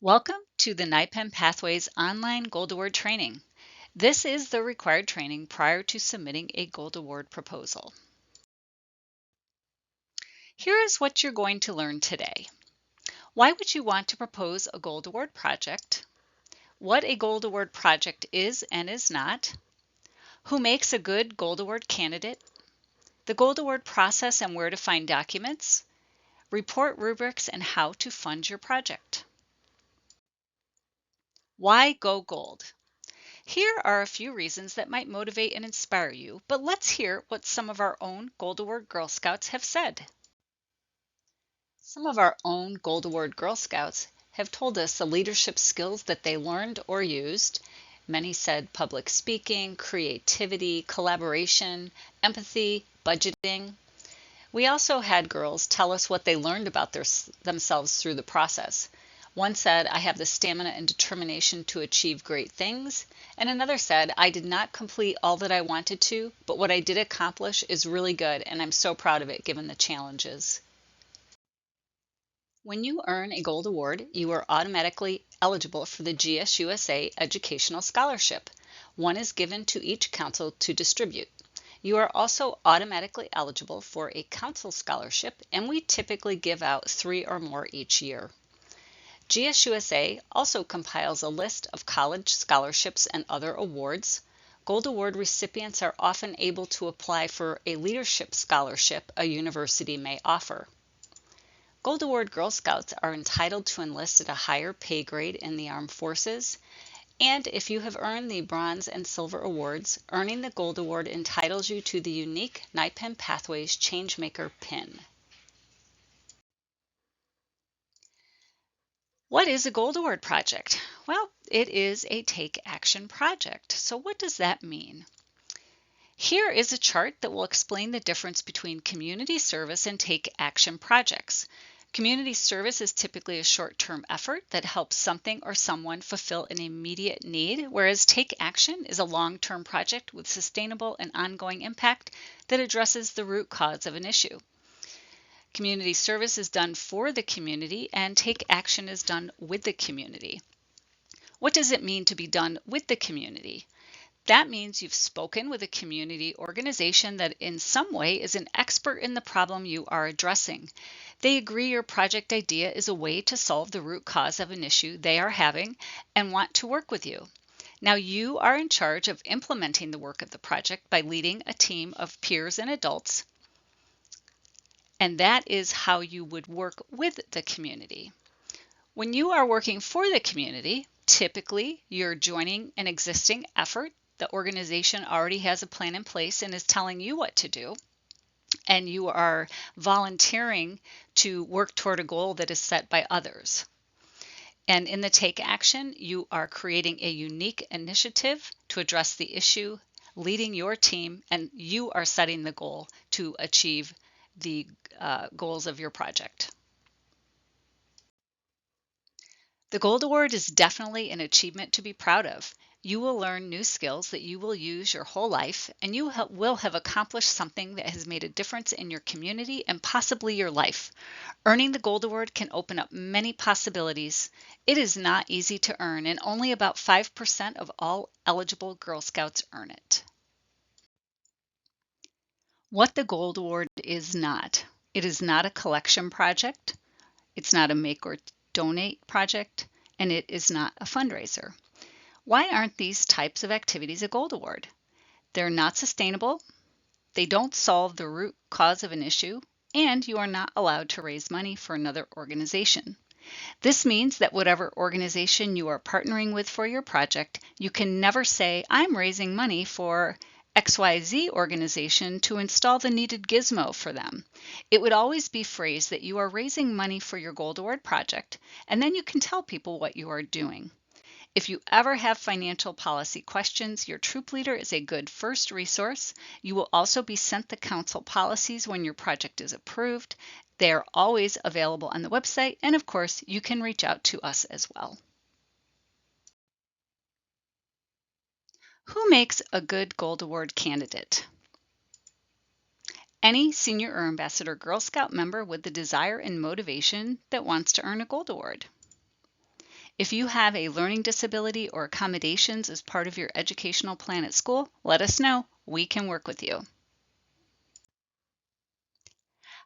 Welcome to the NYPENN Pathways online Gold Award training. This is the required training prior to submitting a Gold Award proposal. Here is what you're going to learn today. Why would you want to propose a Gold Award project? What a Gold Award project is and is not. Who makes a good Gold Award candidate? The Gold Award process and where to find documents. Report rubrics and how to fund your project. Why go gold? Here are a few reasons that might motivate and inspire you, but let's hear what some of our own Gold Award Girl Scouts have said. Some of our own Gold Award Girl Scouts have told us the leadership skills that they learned or used. Many said public speaking, creativity, collaboration, empathy, budgeting. We also had girls tell us what they learned about themselves through the process. One said, I have the stamina and determination to achieve great things. And another said, I did not complete all that I wanted to, but what I did accomplish is really good and I'm so proud of it given the challenges. When you earn a Gold Award, you are automatically eligible for the GSUSA Educational Scholarship. One is given to each council to distribute. You are also automatically eligible for a council scholarship, and we typically give out 3 or more each year. GSUSA also compiles a list of college scholarships and other awards. Gold Award recipients are often able to apply for a leadership scholarship a university may offer. Gold Award Girl Scouts are entitled to enlist at a higher pay grade in the armed forces. And if you have earned the Bronze and Silver Awards, earning the Gold Award entitles you to the unique NYPENN Pathways Changemaker pin. What is a Gold Award project? Well, it is a take action project. So what does that mean? Here is a chart that will explain the difference between community service and take action projects. Community service is typically a short-term effort that helps something or someone fulfill an immediate need, whereas take action is a long-term project with sustainable and ongoing impact that addresses the root cause of an issue. Community service is done for the community and take action is done with the community. What does it mean to be done with the community? That means you've spoken with a community organization that in some way is an expert in the problem you are addressing. They agree your project idea is a way to solve the root cause of an issue they are having and want to work with you. Now you are in charge of implementing the work of the project by leading a team of peers and adults. And that is how you would work with the community. When you are working for the community, typically you're joining an existing effort. The organization already has a plan in place and is telling you what to do. And you are volunteering to work toward a goal that is set by others. And in the take action, you are creating a unique initiative to address the issue, leading your team, and you are setting the goal to achieve the goals of your project. The Gold Award is definitely an achievement to be proud of. You will learn new skills that you will use your whole life, and you will have accomplished something that has made a difference in your community and possibly your life. Earning the Gold Award can open up many possibilities. It is not easy to earn, and only about 5% of all eligible Girl Scouts earn it. What the Gold Award is not. It is not a collection project. It's not a make or donate project, and it is not a fundraiser. Why aren't these types of activities a Gold Award? They're not sustainable, they don't solve the root cause of an issue, and you are not allowed to raise money for another organization. This means that whatever organization you are partnering with for your project, you can never say, I'm raising money for XYZ organization to install the needed gizmo for them. It would always be phrased that you are raising money for your Gold Award project, and then you can tell people what you are doing. If you ever have financial policy questions, your troop leader is a good first resource. You will also be sent the council policies when your project is approved. They are always available on the website, and of course, you can reach out to us as well. Who makes a good Gold Award candidate? Any senior or ambassador Girl Scout member with the desire and motivation that wants to earn a Gold Award. If you have a learning disability or accommodations as part of your educational plan at school, let us know. We can work with you.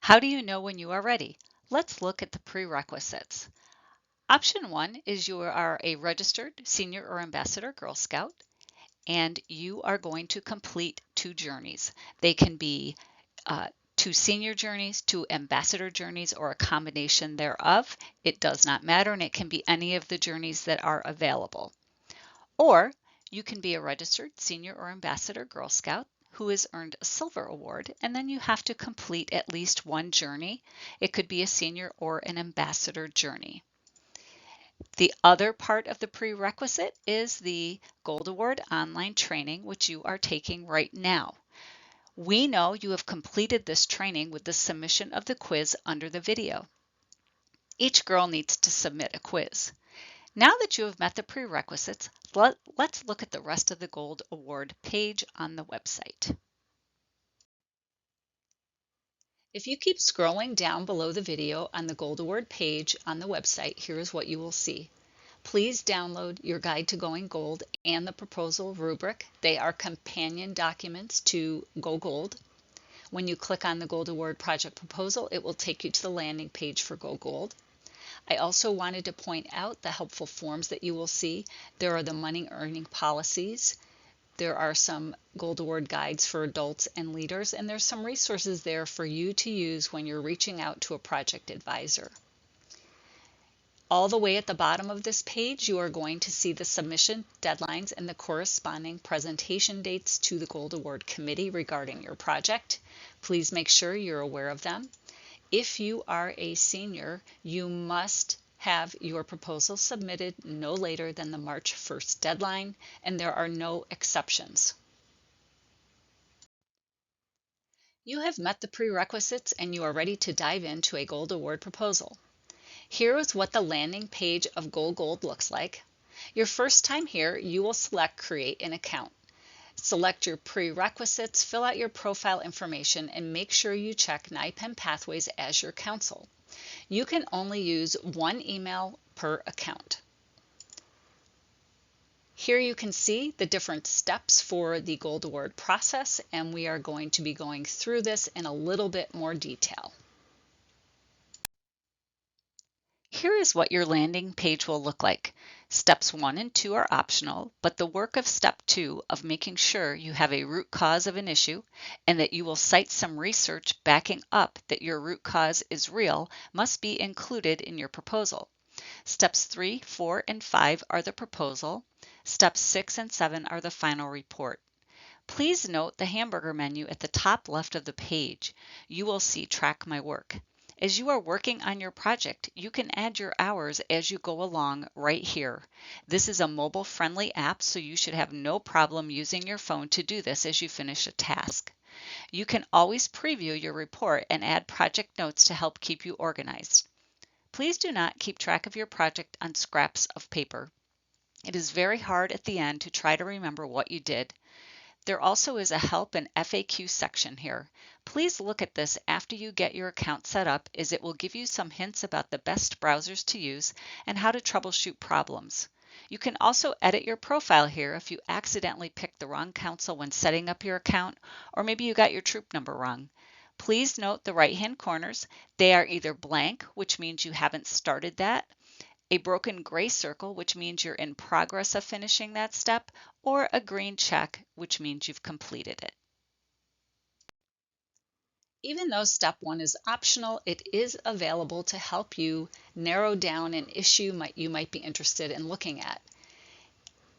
How do you know when you are ready? Let's look at the prerequisites. Option 1 is you are a registered senior or ambassador Girl Scout, and you are going to complete 2 journeys. They can be 2 senior journeys, 2 ambassador journeys, or a combination thereof. It does not matter, and it can be any of the journeys that are available. Or you can be a registered senior or ambassador Girl Scout who has earned a silver award, and then you have to complete at least 1 journey. It could be a senior or an ambassador journey. The other part of the prerequisite is the Gold Award online training, which you are taking right now. We know you have completed this training with the submission of the quiz under the video. Each girl needs to submit a quiz. Now that you have met the prerequisites, let's look at the rest of the Gold Award page on the website. If you keep scrolling down below the video on the Gold Award page on the website, here is what you will see. Please download your Guide to Going Gold and the proposal rubric. They are companion documents to Go Gold. When you click on the Gold Award project proposal, it will take you to the landing page for Go Gold. I also wanted to point out the helpful forms that you will see. There are the money earning policies. There are some Gold Award guides for adults and leaders, and there's some resources there for you to use when you're reaching out to a project advisor. All the way at the bottom of this page, you are going to see the submission deadlines and the corresponding presentation dates to the Gold Award Committee regarding your project. Please make sure you're aware of them. If you are a senior, you must have your proposal submitted no later than the March 1st deadline, and there are no exceptions. You have met the prerequisites and you are ready to dive into a Gold Award proposal. Here is what the landing page of Go Gold looks like. Your first time here, you will select Create an Account. Select your prerequisites, fill out your profile information, and make sure you check NYPENN Pathways as your counsel. You can only use 1 email per account. Here you can see the different steps for the Gold Award process, and we are going to be going through this in a little bit more detail. Here is what your landing page will look like. Steps 1 and 2 are optional, but the work of step 2 of making sure you have a root cause of an issue and that you will cite some research backing up that your root cause is real must be included in your proposal. Steps 3, 4, and 5 are the proposal. Steps 6 and 7 are the final report. Please note the hamburger menu at the top left of the page. You will see Track My Work. As you are working on your project, you can add your hours as you go along right here. This is a mobile-friendly app, so you should have no problem using your phone to do this as you finish a task. You can always preview your report and add project notes to help keep you organized. Please do not keep track of your project on scraps of paper. It is very hard at the end to try to remember what you did. There also is a help and FAQ section here. Please look at this after you get your account set up, as it will give you some hints about the best browsers to use and how to troubleshoot problems. You can also edit your profile here if you accidentally picked the wrong counsel when setting up your account, or maybe you got your troop number wrong. Please note the right-hand corners. They are either blank, which means you haven't started that, a broken gray circle, which means you're in progress of finishing that step, or a green check, which means you've completed it. Even though step 1 is optional, it is available to help you narrow down an issue you might be interested in looking at.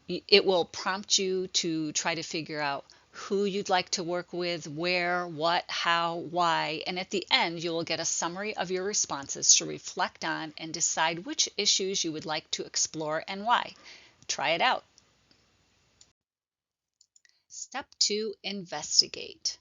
It will prompt you to try to figure out who you'd like to work with, where, what, how, why, and at the end you will get a summary of your responses to reflect on and decide which issues you would like to explore and why. Try it out. Step 2, investigate.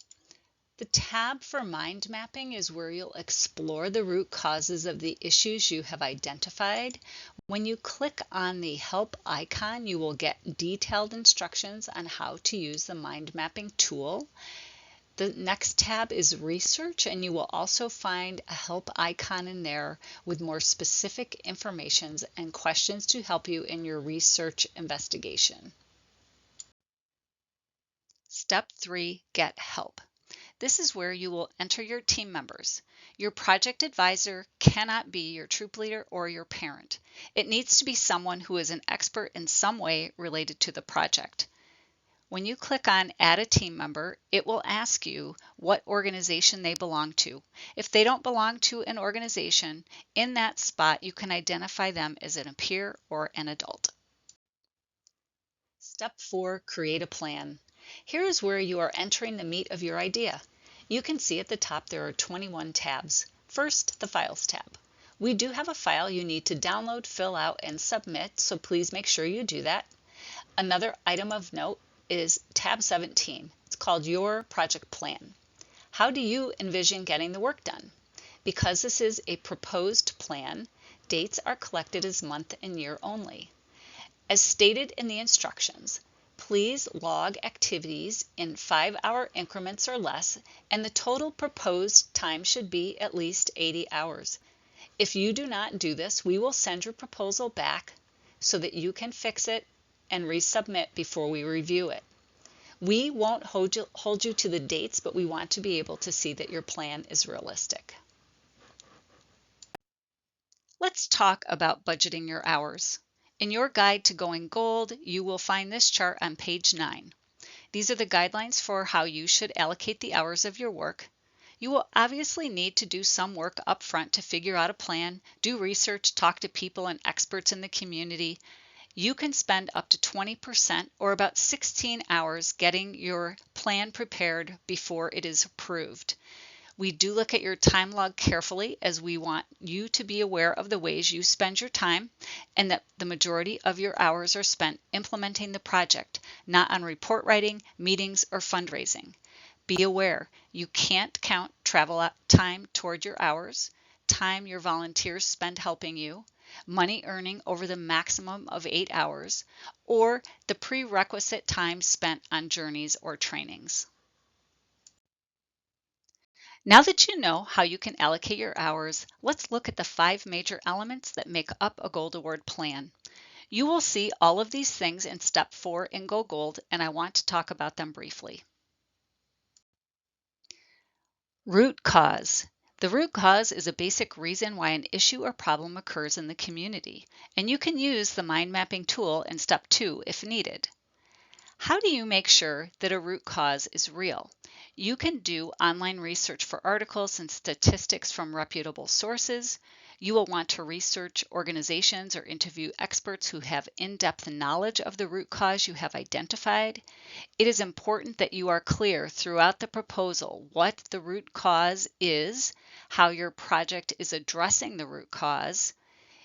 The tab for mind mapping is where you'll explore the root causes of the issues you have identified. When you click on the help icon, you will get detailed instructions on how to use the mind mapping tool. The next tab is Research, and you will also find a help icon in there with more specific information and questions to help you in your research investigation. Step 3, Get Help. This is where you will enter your team members. Your project advisor cannot be your troop leader or your parent. It needs to be someone who is an expert in some way related to the project. When you click on Add a Team Member, it will ask you what organization they belong to. If they don't belong to an organization, in that spot you can identify them as a peer or an adult. Step 4, Create a Plan. Here is where you are entering the meat of your idea. You can see at the top there are 21 tabs. First, the Files tab. We do have a file you need to download, fill out, and submit, so please make sure you do that. Another item of note is tab 17. It's called Your Project Plan. How do you envision getting the work done? Because this is a proposed plan, dates are collected as month and year only. As stated in the instructions, please log activities in 5-hour increments or less, and the total proposed time should be at least 80 hours. If you do not do this, we will send your proposal back so that you can fix it and resubmit before we review it. We won't hold you to the dates, but we want to be able to see that your plan is realistic. Let's talk about budgeting your hours. In your guide to going gold, you will find this chart on page 9. These are the guidelines for how you should allocate the hours of your work. You will obviously need to do some work up front to figure out a plan, do research, talk to people and experts in the community. You can spend up to 20% or about 16 hours getting your plan prepared before it is approved. We do look at your time log carefully, as we want you to be aware of the ways you spend your time and that the majority of your hours are spent implementing the project, not on report writing, meetings, or fundraising. Be aware, you can't count travel time toward your hours, time your volunteers spend helping you, money earning over the maximum of 8 hours, or the prerequisite time spent on journeys or trainings. Now that you know how you can allocate your hours, let's look at the 5 major elements that make up a Gold Award plan. You will see all of these things in Step 4 in Go Gold, and I want to talk about them briefly. Root cause. The root cause is a basic reason why an issue or problem occurs in the community, and you can use the mind mapping tool in Step 2 if needed. How do you make sure that a root cause is real? You can do online research for articles and statistics from reputable sources. You will want to research organizations or interview experts who have in-depth knowledge of the root cause you have identified. It is important that you are clear throughout the proposal what the root cause is, how your project is addressing the root cause.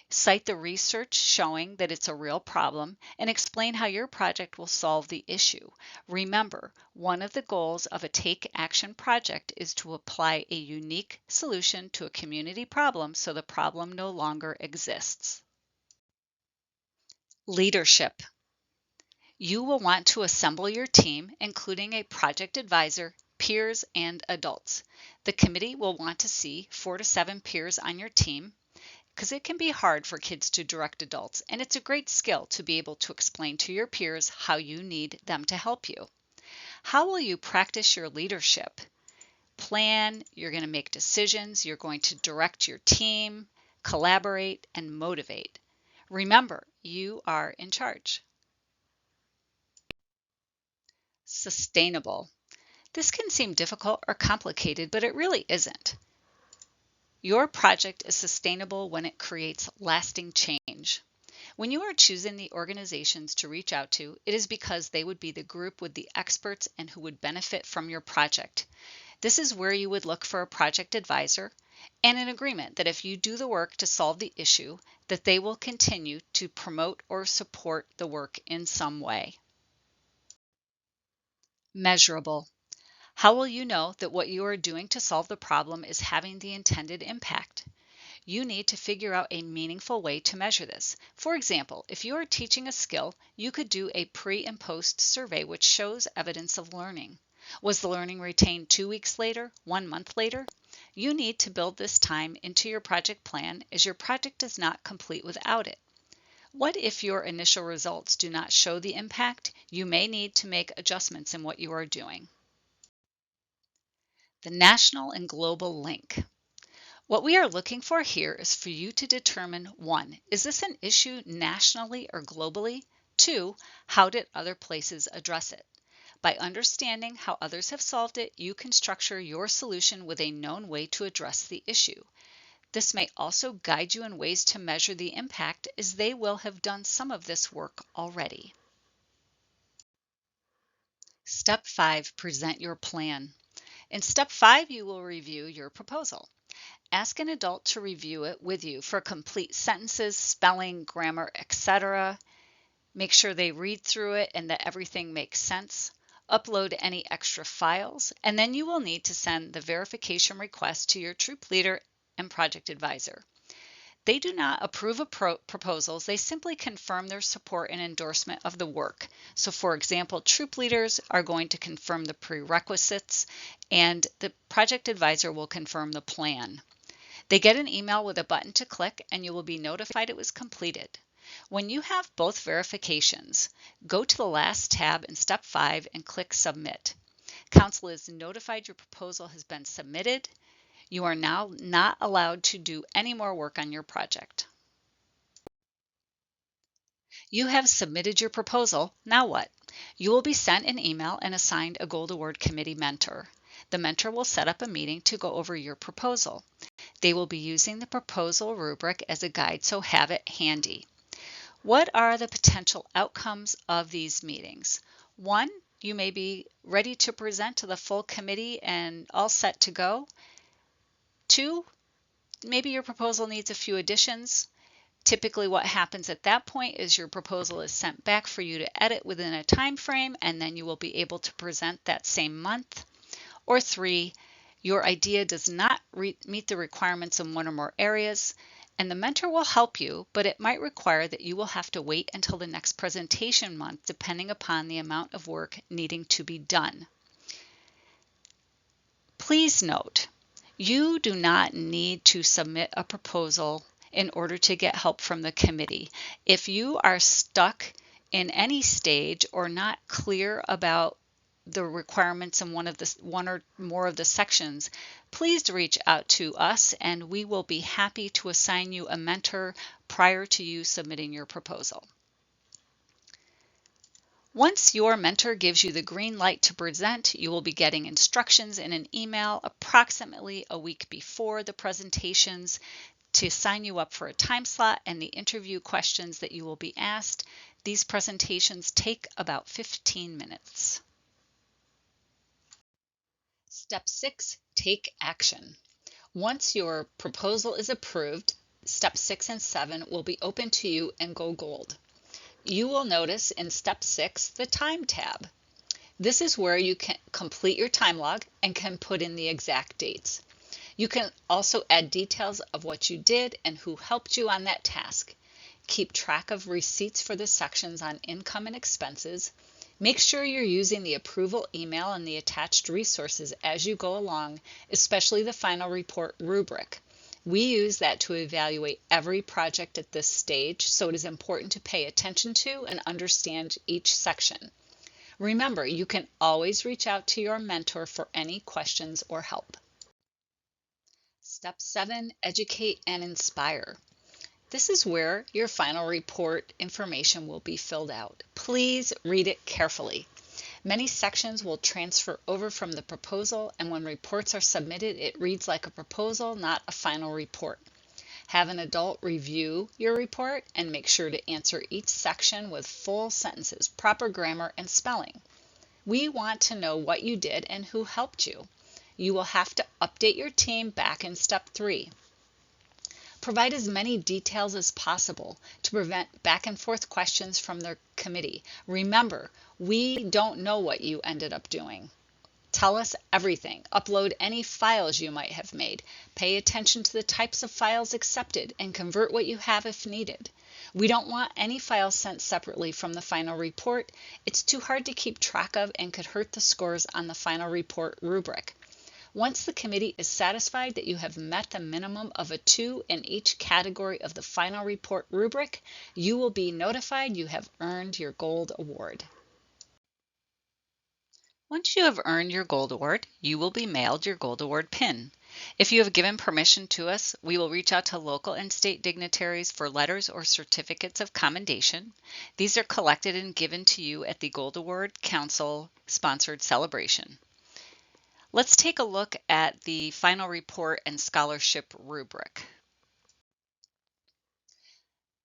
Cite the research showing that it's a real problem and explain how your project will solve the issue. Remember, one of the goals of a Take Action project is to apply a unique solution to a community problem so the problem no longer exists. Leadership. You will want to assemble your team, including a project advisor, peers, and adults. The committee will want to see 4 to 7 peers on your team, because it can be hard for kids to direct adults, and it's a great skill to be able to explain to your peers how you need them to help you. How will you practice your leadership? Plan, you're going to make decisions, you're going to direct your team, collaborate, and motivate. Remember, you are in charge. Sustainable. This can seem difficult or complicated, but it really isn't. Your project is sustainable when it creates lasting change. When you are choosing the organizations to reach out to, it is because they would be the group with the experts and who would benefit from your project. This is where you would look for a project advisor and an agreement that if you do the work to solve the issue, that they will continue to promote or support the work in some way. Measurable. How will you know that what you are doing to solve the problem is having the intended impact? You need to figure out a meaningful way to measure this. For example, if you are teaching a skill, you could do a pre and post survey which shows evidence of learning. Was the learning retained 2 weeks later, 1 month later? You need to build this time into your project plan, as your project is not complete without it. What if your initial results do not show the impact? You may need to make adjustments in what you are doing. The national and global link. What we are looking for here is for you to determine 1. Is this an issue nationally or globally? 2. How did other places address it? By understanding how others have solved it, you can structure your solution with a known way to address the issue. This may also guide you in ways to measure the impact, as they will have done some of this work already. Step 5, present your plan. In step 5, you will review your proposal. Ask an adult to review it with you for complete sentences, spelling, grammar, etc. Make sure they read through it and that everything makes sense. Upload any extra files, and then you will need to send the verification request to your troop leader and project advisor. They do not approve of proposals, they simply confirm their support and endorsement of the work. So for example, troop leaders are going to confirm the prerequisites, and the project advisor will confirm the plan. They get an email with a button to click, and you will be notified it was completed. When you have both verifications, go to the last tab in step 5 and click Submit. Council is notified your proposal has been submitted. You are now not allowed to do any more work on your project. You have submitted your proposal. Now what? You will be sent an email and assigned a Gold Award Committee mentor. The mentor will set up a meeting to go over your proposal. They will be using the proposal rubric as a guide, so have it handy. What are the potential outcomes of these meetings? 1, you may be ready to present to the full committee and all set to go. 2, maybe your proposal needs a few additions. Typically what happens at that point is your proposal is sent back for you to edit within a time frame, and then you will be able to present that same month. Or 3, your idea does not meet the requirements in one or more areas, and the mentor will help you, but it might require that you will have to wait until the next presentation month, depending upon the amount of work needing to be done. Please note, you do not need to submit a proposal in order to get help from the committee. If you are stuck in any stage or not clear about the requirements in one or more of the sections, please reach out to us and we will be happy to assign you a mentor prior to you submitting your proposal. Once your mentor gives you the green light to present, you will be getting instructions in an email approximately a week before the presentations to sign you up for a time slot and the interview questions that you will be asked. These presentations take about 15 minutes. Step 6, take action. Once your proposal is approved, step 6 and 7 will be open to you and go gold. You will notice in step 6 the time tab. This is where you can complete your time log and can put in the exact dates. You can also add details of what you did and who helped you on that task. Keep track of receipts for the sections on income and expenses. Make sure you're using the approval email and the attached resources as you go along, especially the final report rubric. We use that to evaluate every project at this stage, so it is important to pay attention to and understand each section. Remember, you can always reach out to your mentor for any questions or help. Step 7, educate and inspire. This is where your final report information will be filled out. Please read it carefully. Many sections will transfer over from the proposal, and when reports are submitted, it reads like a proposal, not a final report. Have an adult review your report and make sure to answer each section with full sentences, proper grammar, and spelling. We want to know what you did and who helped you. You will have to update your team back in step 3. Provide as many details as possible to prevent back and forth questions from the committee. Remember, we don't know what you ended up doing. Tell us everything. Upload any files you might have made. Pay attention to the types of files accepted and convert what you have if needed. We don't want any files sent separately from the final report. It's too hard to keep track of and could hurt the scores on the final report rubric. Once the committee is satisfied that you have met the minimum of a 2 in each category of the final report rubric, you will be notified you have earned your gold award. Once you have earned your gold award, you will be mailed your gold award pin. If you have given permission to us, we will reach out to local and state dignitaries for letters or certificates of commendation. These are collected and given to you at the Gold Award Council sponsored celebration. Let's take a look at the final report and scholarship rubric.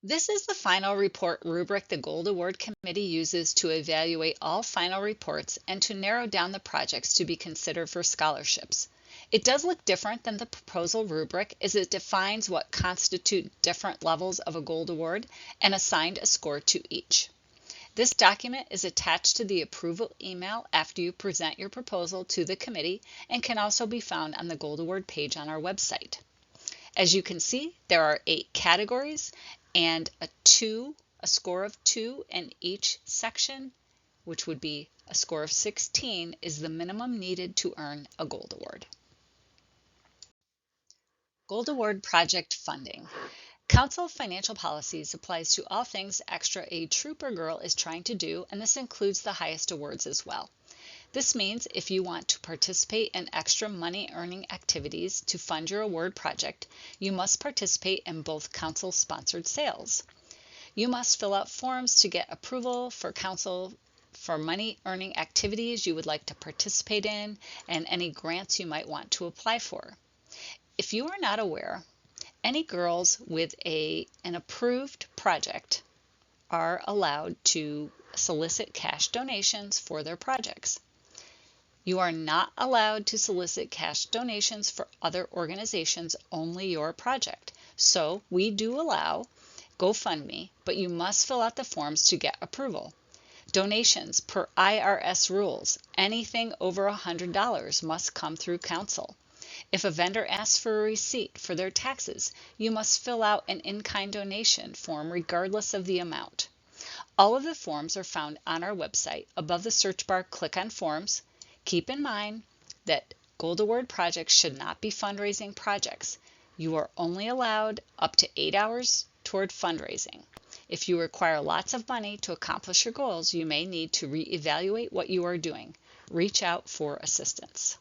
This is the final report rubric the Gold Award Committee uses to evaluate all final reports and to narrow down the projects to be considered for scholarships. It does look different than the proposal rubric as it defines what constitute different levels of a Gold Award and assigned a score to each. This document is attached to the approval email after you present your proposal to the committee and can also be found on the Gold Award page on our website. As you can see, there are 8 categories and a score of 2 in each section, which would be a score of 16, is the minimum needed to earn a Gold Award. Gold Award project funding. Council of Financial Policies applies to all things extra a troop or girl is trying to do, and this includes the highest awards as well. This means if you want to participate in extra money earning activities to fund your award project, you must participate in both council sponsored sales. You must fill out forms to get approval for council for money earning activities you would like to participate in and any grants you might want to apply for. If you are not aware, any girls with an approved project are allowed to solicit cash donations for their projects. You are not allowed to solicit cash donations for other organizations, only your project. So we do allow GoFundMe, but you must fill out the forms to get approval. Donations per IRS rules, anything over $100 must come through council. If a vendor asks for a receipt for their taxes, you must fill out an in-kind donation form regardless of the amount. All of the forms are found on our website. Above the search bar, click on Forms. Keep in mind that Gold Award projects should not be fundraising projects. You are only allowed up to 8 hours toward fundraising. If you require lots of money to accomplish your goals, you may need to reevaluate what you are doing. Reach out for assistance.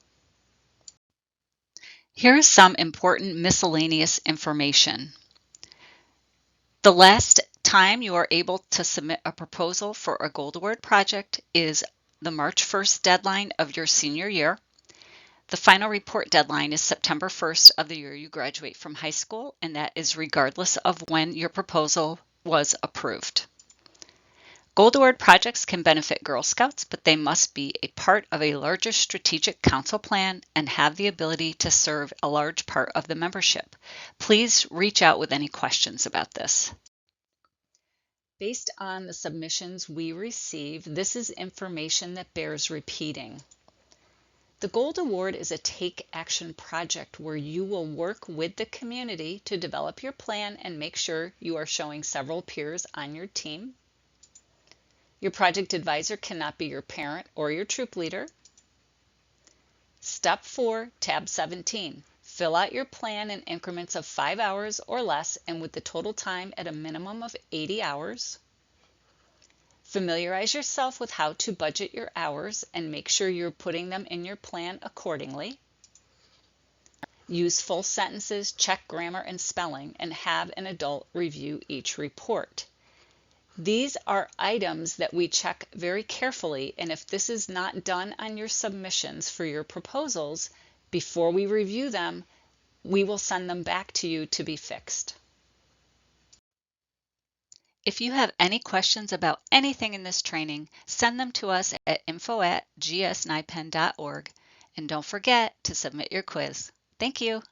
Here is some important miscellaneous information. The last time you are able to submit a proposal for a Gold Award project is the March 1st deadline of your senior year. The final report deadline is September 1st of the year you graduate from high school, and that is regardless of when your proposal was approved. Gold Award projects can benefit Girl Scouts, but they must be a part of a larger strategic council plan and have the ability to serve a large part of the membership. Please reach out with any questions about this. Based on the submissions we receive, this is information that bears repeating. The Gold Award is a take action project where you will work with the community to develop your plan and make sure you are showing several peers on your team. Your project advisor cannot be your parent or your troop leader. Step 4, tab 17. Fill out your plan in increments of 5 hours or less and with the total time at a minimum of 80 hours. Familiarize yourself with how to budget your hours and make sure you're putting them in your plan accordingly. Use full sentences, check grammar and spelling, and have an adult review each report. These are items that we check very carefully, and if this is not done on your submissions for your proposals, before we review them, we will send them back to you to be fixed. If you have any questions about anything in this training, send them to us at info@gsnypen.org, and don't forget to submit your quiz. Thank you.